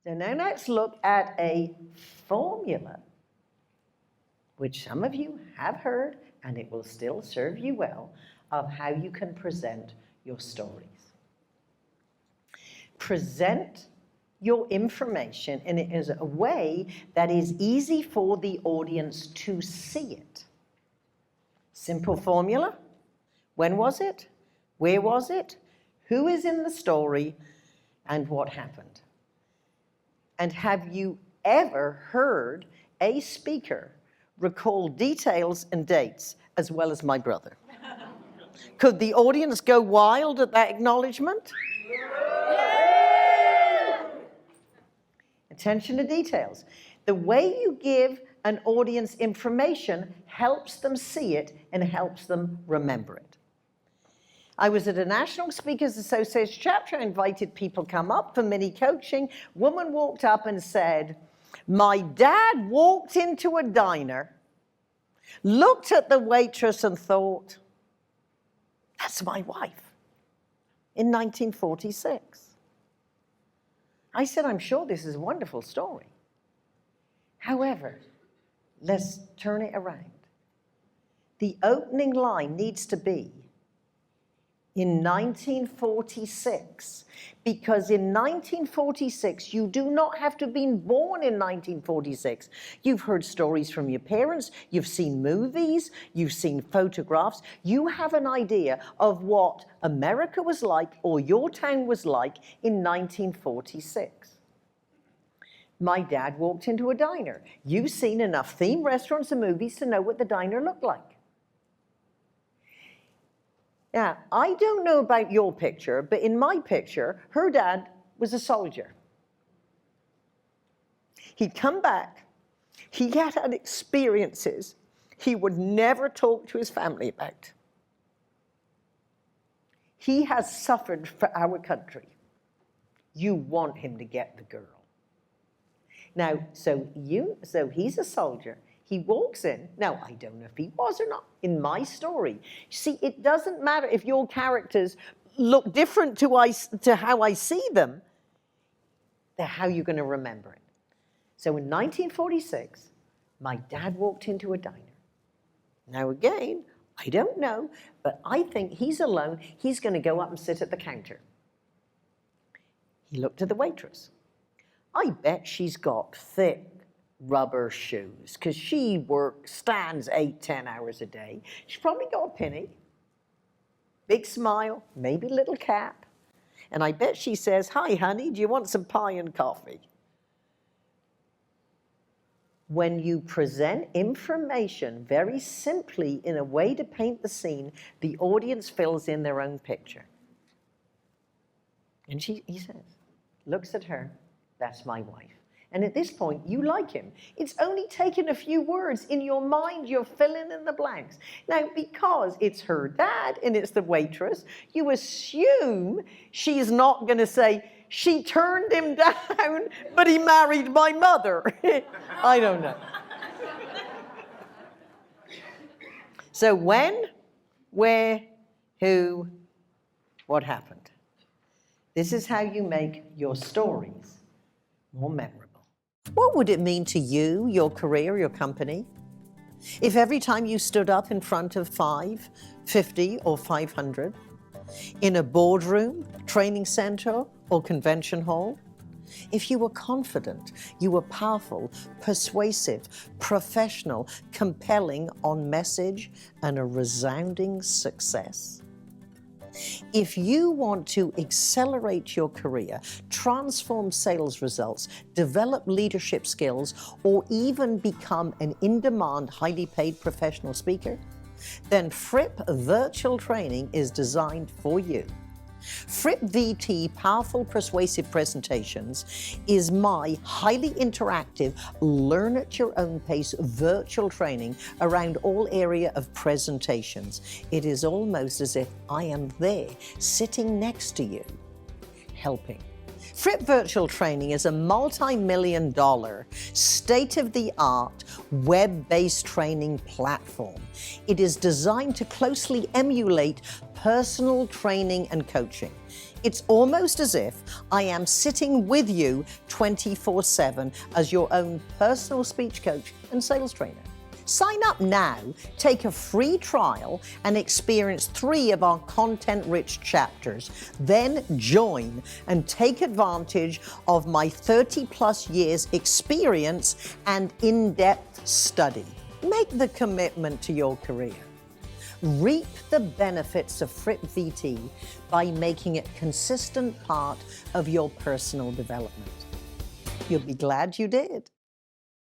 So now let's look at a formula, which some of you have heard, and it will still serve you well, of how you can present your stories. Present your information in a way that is easy for the audience to see it. Simple formula. When was it? Where was it? Who is in the story? And what happened? And have you ever heard a speaker recall details and dates as well as my brother? Could the audience go wild at that acknowledgement? Attention to details. The way you give an audience information helps them see it and helps them remember it. I was at a National Speakers Association chapter. I invited people to come up for mini coaching. Woman walked up and said, my dad walked into a diner, looked at the waitress and thought, that's my wife, in 1946. I said, I'm sure this is a wonderful story. However, let's turn it around. The opening line needs to be in 1946, because in 1946, you do not have to have been born in 1946. You've heard stories from your parents, you've seen movies, you've seen photographs. You have an idea of what America was like or your town was like in 1946. My dad walked into a diner. You've seen enough themed restaurants and movies to know what the diner looked like. Now, I don't know about your picture, but in my picture, her dad was a soldier. He'd come back, he had experiences he would never talk to his family about. He has suffered for our country. You want him to get the girl. Now, so he's a soldier. He walks in. Now, I don't know if he was or not in my story. See, it doesn't matter if your characters look different to how I see them. They're how you're going to remember it. So in 1946, my dad walked into a diner. Now again, I don't know, but I think he's alone. He's going to go up and sit at the counter. He looked at the waitress. I bet she's got thick rubber shoes, because she stands 8-10 hours a day. She's probably got a penny, big smile, maybe a little cap. And I bet she says, hi, honey, do you want some pie and coffee? When you present information very simply in a way to paint the scene, the audience fills in their own picture. And he says, looks at her, that's my wife. And at this point, you like him. It's only taken a few words. In your mind, you're filling in the blanks. Now, because it's her dad and it's the waitress, you assume she's not going to say, she turned him down, but he married my mother. I don't know. So when, where, who, what happened? This is how you make your stories more memorable. What would it mean to you, your career, your company, if every time you stood up in front of 5, 50, or 500, in a boardroom, training center, or convention hall, if you were confident, you were powerful, persuasive, professional, compelling on message, and a resounding success? If you want to accelerate your career, transform sales results, develop leadership skills, or even become an in-demand, highly paid professional speaker, then Fripp Virtual Training is designed for you. FrippVT Powerful Persuasive Presentations is my highly interactive, learn-at-your-own-pace virtual training around all area of presentations. It is almost as if I am there, sitting next to you, helping. Fripp Virtual Training is a multi-million-dollar, state-of-the-art, web-based training platform. It is designed to closely emulate personal training and coaching. It's almost as if I am sitting with you 24/7 as your own personal speech coach and sales trainer. Sign up now, take a free trial, and experience 3 of our content-rich chapters. Then join and take advantage of my 30+ years experience and in-depth study. Make the commitment to your career. Reap the benefits of FrippVT by making it a consistent part of your personal development. You'll be glad you did.